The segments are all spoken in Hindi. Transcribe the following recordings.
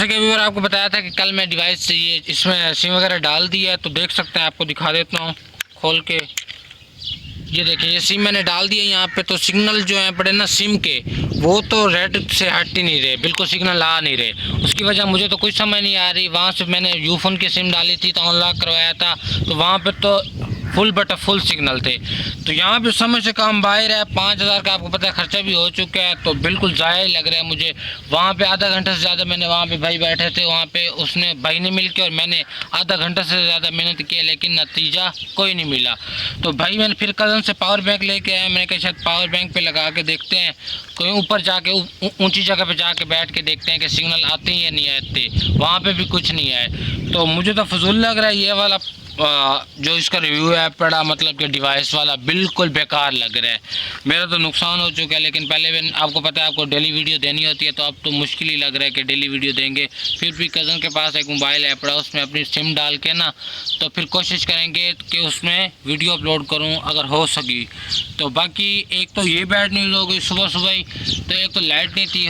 जैसे कि अभी आपको बताया था कि कल मैं डिवाइस से ये इसमें सिम वगैरह डाल दिया है, तो देख सकते हैं, आपको दिखा देता हूँ खोल के। ये देखिए, ये सिम मैंने डाल दिया यहाँ पे, तो सिग्नल जो है पड़े ना सिम के, वो तो रेड से हट ही नहीं रहे, बिल्कुल सिग्नल आ नहीं रहे। उसकी वजह मुझे तो कुछ समझ नहीं आ रही। वहाँ से मैंने यूफोन की सिम डाली थी तो अनलॉक करवाया था, तो वहाँ पे तो फुल सिग्नल थे। तो यहाँ पे समझ से काम बाहर है। 5,000 का आपको पता है खर्चा भी हो चुका है, तो बिल्कुल ज़ाया ही लग रहा है मुझे। वहाँ पे आधा घंटा से ज़्यादा मैंने, वहाँ पे भाई बैठे थे वहाँ पे, उसने भाई ने मिल के और मैंने आधा घंटा से ज़्यादा मेहनत किया, लेकिन नतीजा कोई नहीं मिला। तो भाई मैंने फिर कज़न से पावर बैंक लेके आया। मैंने कहा शायद पावर बैंक पे लगा के देखते हैं, कहीं ऊपर जाके ऊंची जगह पे जाके बैठ के देखते हैं कि सिग्नल आते हैं या नहीं आते। वहाँ पे भी कुछ नहीं आए। तो मुझे तो फजूल लग रहा है ये वाला जो इसका रिव्यू है पड़ा, मतलब कि डिवाइस वाला बिल्कुल बेकार लग रहा है। मेरा तो नुकसान हो चुका है, लेकिन पहले भी आपको पता है आपको डेली वीडियो देनी होती है, तो अब तो मुश्किल ही लग रहा है कि डेली वीडियो देंगे। फिर भी कज़न के पास एक मोबाइल है पड़ा, उसमें अपनी सिम डाल के ना, तो फिर कोशिश करेंगे कि उसमें वीडियो अपलोड करूँ अगर हो सकी। तो बाकी एक तो ये बैड न्यूज़ हो गई सुबह सुबह ही, तो एक तो लाइट नहीं थी।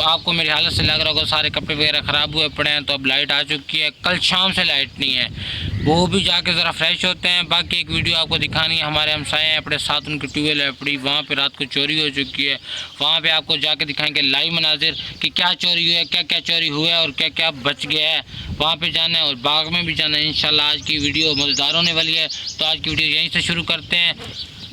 आपको मेरी हालत से लग रहा होगा सारे कपड़े वगैरह ख़राब हुए पड़े हैं, तो अब लाइट आ चुकी है। कल शाम से लाइट नहीं है, वो भी जाके ज़रा फ्रेश होते हैं। बाकी एक वीडियो आपको दिखानी है, हमारे हमसाए हैं अपने साथ, उनकी ट्यूबवेल है पड़ी, वहाँ पे रात को चोरी हो चुकी है। वहाँ पे आपको जाके दिखाएंगे लाइव मनाजिर कि क्या चोरी हुआ है, क्या क्या चोरी हुआ है और क्या क्या बच गया है। वहाँ पे जाना है और बाग में भी जाना है इंशाल्लाह। आज की वीडियो मज़ेदार होने वाली है, तो आज की वीडियो यहीं से शुरू करते हैं।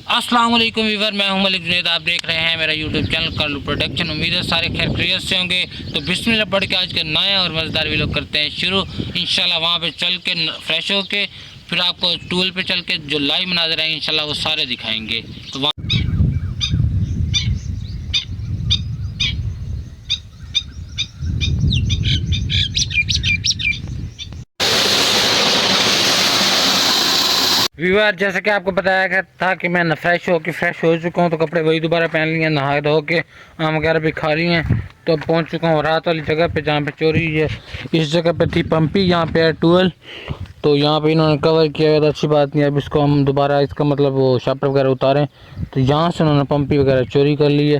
अस्सलाम वालेकुम वीवर, मैं हूं मलिक जुनैद, आप देख रहे हैं मेरा यूट्यूब चैनल करलू प्रोडक्शन। उम्मीद है सारे खैर खैरियत से होंगे। तो बिस्मिल्लाह पढ़ के आज के नया और मज़ेदार वीडियो करते हैं शुरू इंशाल्लाह। वहाँ पे चल के फ्रेश होके फिर आपको टूल पे चल के जो लाइव मनाज़र हैं इंशाल्लाह वो सारे दिखाएंगे। तो वहाँ व्यूअर, जैसे कि आपको बताया गया था कि मैं फ्रेश हो चुका हूँ, तो कपड़े वही दोबारा पहन लिए, नहा धो के आम वगैरह भी खा लिए हैं। तो अब पहुँच चुका हूँ रात वाली जगह पे जहाँ पे चोरी हुई है। इस जगह पे थी पंपी, यहाँ पे है टूल, तो यहाँ पे इन्होंने कवर किया हुआ था। अच्छी बात नहीं है, अब इसको हम दोबारा इसका मतलब वो शापर वगैरह उतारें। तो यहाँ से उन्होंने पंपी वगैरह चोरी कर ली है।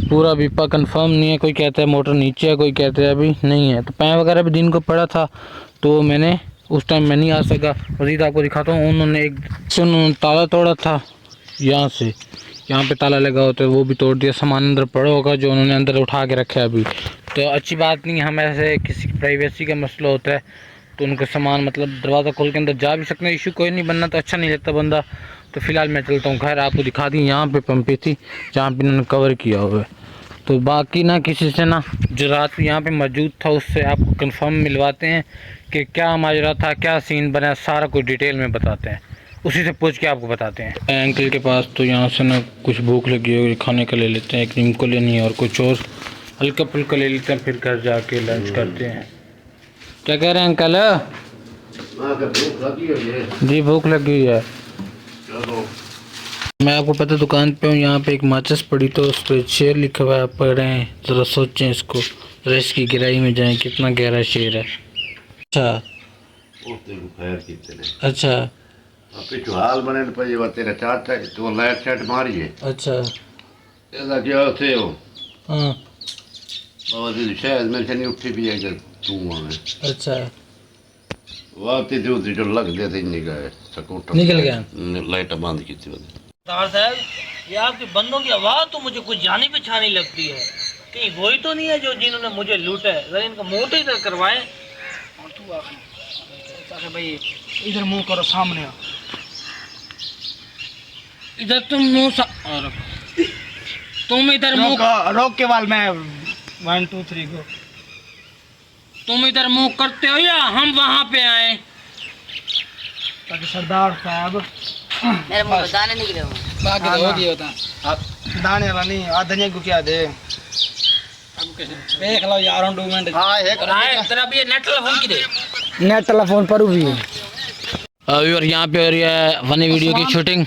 पूरा बीपा कंफर्म नहीं है, कोई कहता है मोटर नीचे है, कोई कहता है अभी नहीं है। तो पैं वगैरह भी दिन को पड़ा था, तो मैंने उस टाइम मैं नहीं आ सका। मज़ीद आपको दिखाता हूँ, उन्होंने ताला तोड़ा था यहाँ से, यहाँ पे ताला लगा होता है वो भी तोड़ दिया। सामान अंदर पड़ा होगा जो उन्होंने अंदर उठा के रखा है अभी। तो अच्छी बात नहीं, हम ऐसे किसी की प्राइवेसी का मसला होता है, तो उनका सामान मतलब दरवाज़ा खोल के अंदर जा भी सकते हैं, इशू कोई नहीं बनना, तो अच्छा नहीं लगता बंदा। तो फिलहाल मैं चलता हूँ घर। आपको दिखा दी यहाँ पे पंपी थी जहाँ पे इन्होंने कवर किया हुआ है। तो बाकी ना किसी से ना जो रात यहाँ पे मौजूद था उससे आपको कंफर्म मिलवाते हैं कि क्या माजरा था, क्या सीन बना, सारा कुछ डिटेल में बताते हैं, उसी से पूछ के आपको बताते हैं। अंकल के पास तो यहाँ से ना कुछ भूख लगी है, खाने का ले लेते हैं, एक नीम को लेनी है और कुछ और हल्का फुल्का ले लेते हैं, फिर घर जाके लंच करते हैं। क्या कह रहे हैं अंकल? जी भूख लगी हुई है। मैं आपको पता दुकान पे हूँ, यहाँ पे एक माचिस पड़ी तो उस पर शेर लिखा हुआ है, आप पढ़ रहे हैं, ज़रा सोचें इसको, ज़रा इसकी गहराई में जाएं, कितना गहरा शेर है। अच्छा अच्छा हाल बने पे तेरा चाचा तो लाइट सेट मारी है। अच्छा ऐसा क्या थे हो? हाँ बाबा जी शायद मेरे से नहीं उठी भी है जब तू आवे। अच्छा वाती जो जो लग दे थे निकल स्कूटर निकल गया, लाइट बंद की थी। सरदार साहब, ये आपके बंदों की आवाज़ तो मुझे कुछ जानी पहचानी लगती है। कहीं वही तो नहीं है जो जिन्होंने मुझे लूटा है? जरा इनका मोटे इधर करवाएं। और तू आखिर भाई इधर मुंह करो, सामने आओ। इधर तुम मुँह तुम इधर मुँह रोक के वाल मैं 1 2 3 को। तुम इधर मुँह करते हो या हम वहाँ पे आए? ताकि सरदार साहब मेरे मुंह में दाने निकले हो। बाकी तो हो गया होता आप दाने वाला नहीं, आ धनिया को क्या दे। अब कैसे देख लो यार, 2 मिनट। हां एक तेरा भी नेट टेलीफोन की दे, नेट टेलीफोन पर भी और यहाँ पे हो रही है फनी वीडियो की शूटिंग।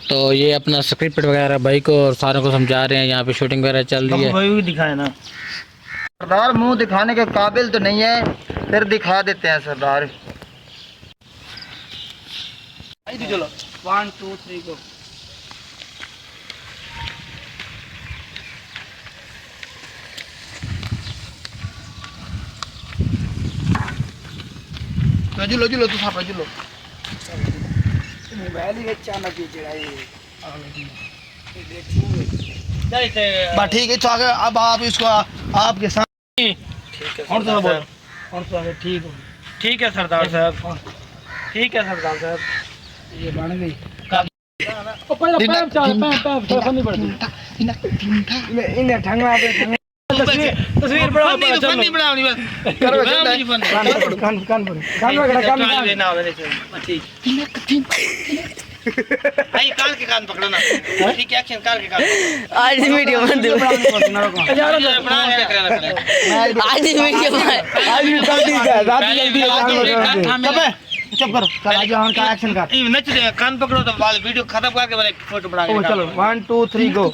तो ये अपना स्क्रिप्ट वगैरह भाई को और सारों को समझा रहे हैं, यहाँ पे शूटिंग वगैरह चल रही है। वही भी दिखाए ना। सरदार मुंह दिखाने के काबिल तो नहीं है, फिर दिखा देते हैं सरदार। चलो 1 2 3 को। जुलो जुलो तू साफ जुलो मोबाइल ही अच्छा ना पीछे आई बस ठीक है। तो आगे अब आप इसको आपके सामने ठीक है और तो बोल सरदार और तो आगे ठीक हो ठीक है सरदार साहब, ठीक है सरदार साहब। ये बन गई ओ पहले पैर चल पैर फनी पड़ गई इन्हें ठंगा पे तस्वीर बनाओ फनी बनाओ बस करो कान कान कान देना मेरे से ठीक आई कान के कान पकड़ो ना ठीक है एक्शन कान के कान आज वीडियो बंद यार बना क्या करना पड़ेगा आज वीडियो आज भी जल्दी है रात जल्दी चुप करो चल आज हम का एक्शन कर ये नच दे कान पकड़ो तो बाद वीडियो खत्म करके मेरे फोटो बना के चलो 1 2 3 गो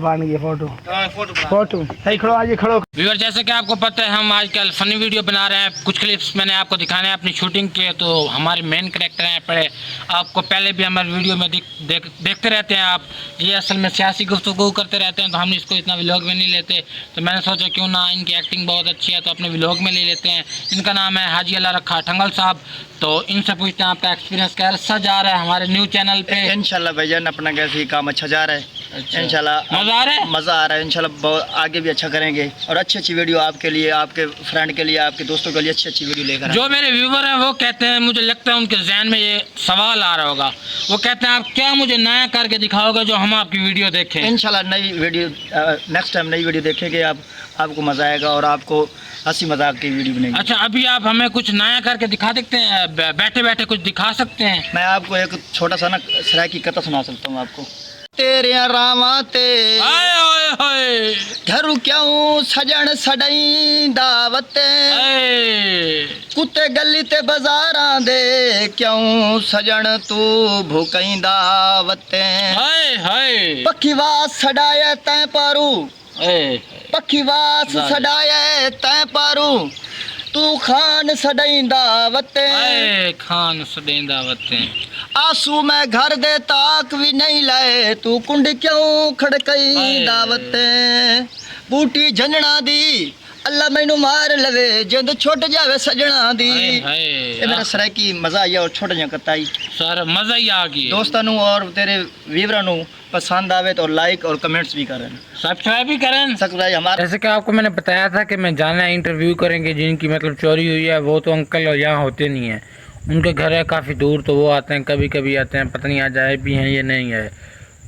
बन गई फोटो फोटो फोटो सही खड़ो आज खड़ो व्यूअर जैसे कि आपको पता है हम आजकल फनी वीडियो बना रहे हैं, कुछ क्लिप्स मैंने आपको दिखाने हैं अपनी शूटिंग के। तो हमारे मेन कैरेक्टर हैं पड़े, आपको पहले भी हमारे वीडियो में देखते रहते हैं आप। ये असल में सियासी गुफ्तगू करते रहते हैं, तो हम इसको इतना व्लॉग में नहीं लेते। तो मैंने सोचा क्यों ना, इनकी एक्टिंग बहुत अच्छी है तो अपने व्लॉग में ले लेते हैं। इनका नाम है हाजी अल्लाह रखा ठंगल साहब। तो इनसे पूछते हैं आपका एक्सपीरियंस कैसा जा रहा है हमारे न्यू चैनल पे। इंशाल्लाह भाईजान अपना कैसे ही काम अच्छा जा रहा है। अच्छा। इंशाल्लाह मज़ा आ रहा है? मज़ा आ रहा है इंशाल्लाह। बहुत आगे भी अच्छा करेंगे और अच्छी अच्छी वीडियो आपके लिए, आपके फ्रेंड के लिए, आपके दोस्तों के लिए अच्छी अच्छी वीडियो लेकर जो मेरे व्यूवर हैं वो कहते हैं, मुझे लगता है उनके जहन में ये सवाल आ रहा होगा, वो कहते हैं आप क्या मुझे नया करके दिखाओगे जो हम आपकी वीडियो देखें। इंशाल्लाह नई वीडियो नेक्स्ट टाइम नई वीडियो देखेंगे आप, आपको मज़ा आएगा और आपको हंसी मजाक की वीडियो बनेगी। अच्छा अभी आप हमें कुछ नया करके दिखा सकते हैं, बैठे बैठे कुछ दिखा सकते हैं? मैं आपको एक छोटा सा ना सराय की कथा सुना सकता हूँ आपको। तेरे रामा ते आए ओए होए घरू क्यों सजन सडई दावत कुत्ते गली ते बाजारां दे क्यों सजन तू भूकई दावत हाय हाय पखी वास सडाया तै पारू ए पखी वास सडाया तै पारू तू खान सडई दावत आए खान सदेंदा वते आंसू मैं घर दे ताक भी नहीं लाए तू कुंड क्यों खड़कई दावत बूटी झंझणा दी अल्लाह मैनू मार लवे जिंद छुट जावे सजना दी। ये मेरा सरायकी मजा आई और छोटा जिहा कथा आई सर मजा ही आ गया। दोस्तों नू और तेरे व्यूअरां नू पसंद आवे तो लाइक और कमेंट्स भी करें, सब्सक्राइब भी करें। सब्सक्राइब हमारा। जैसे कि आपको मैंने बताया था कि मैं जाना है इंटरव्यू करेंगे जिनकी मतलब चोरी हुई है, वो तो अंकल यहाँ होते नहीं है, उनके घर है काफ़ी दूर, तो वो आते हैं कभी कभी आते हैं, पता नहीं आज आए भी हैं ये नहीं है।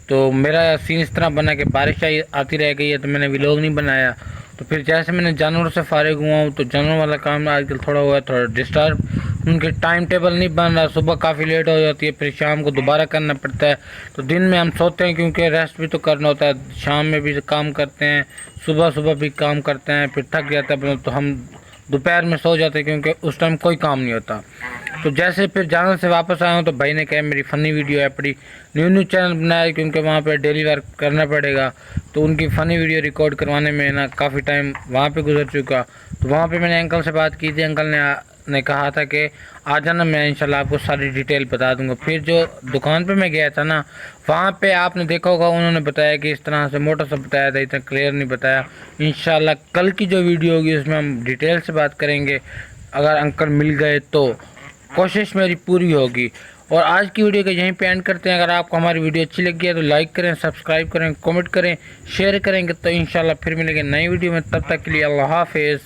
तो मेरा सीन इस तरह बना कि बारिश आती रह गई है तो मैंने व्लॉग नहीं बनाया। तो फिर जैसे मैंने जानवरों से फारिग हुआ हूँ तो जानवर वाला काम आजकल थोड़ा हुआ है, थोड़ा डिस्टर्ब, उनके टाइम टेबल नहीं बन रहा, सुबह काफ़ी लेट हो जाती है, फिर शाम को दोबारा करना पड़ता है। तो दिन में हम सोते हैं क्योंकि रेस्ट भी तो करना होता है, शाम में भी काम करते हैं, सुबह भी काम करते हैं, फिर थक जाता है तो हम दोपहर में सो जाते हैं क्योंकि उस टाइम कोई काम नहीं होता। तो जैसे फिर जानवर से वापस आया हूँ तो भाई ने कहा मेरी फ़नी वीडियो है पड़ी, न्यू चैनल बनाया क्योंकि वहाँ पे डेली वर्क करना पड़ेगा। तो उनकी फ़नी वीडियो रिकॉर्ड करवाने में ना काफ़ी टाइम वहाँ पे गुजर चुका। तो वहाँ पे मैंने अंकल से बात की थी, अंकल ने कहा था कि आ जाना, मैं इंशाल्लाह आपको सारी डिटेल बता दूंगा। फिर जो दुकान पे मैं गया था ना, वहाँ पे आपने देखा होगा उन्होंने बताया कि इस तरह से मोटा सा बताया था, इतना क्लियर नहीं बताया। इंशाल्लाह कल की जो वीडियो होगी उसमें हम डिटेल से बात करेंगे, अगर अंकल मिल गए तो कोशिश मेरी पूरी होगी। और आज की वीडियो को यहीं पे एंड करते हैं। अगर आपको हमारी वीडियो अच्छी लगी है तो लाइक करें, सब्सक्राइब करें, कमेंट करें, शेयर करेंगे। तो इंशाल्लाह फिर मिलेंगे नई वीडियो में, तब तक के लिए अल्लाह हाफिज़।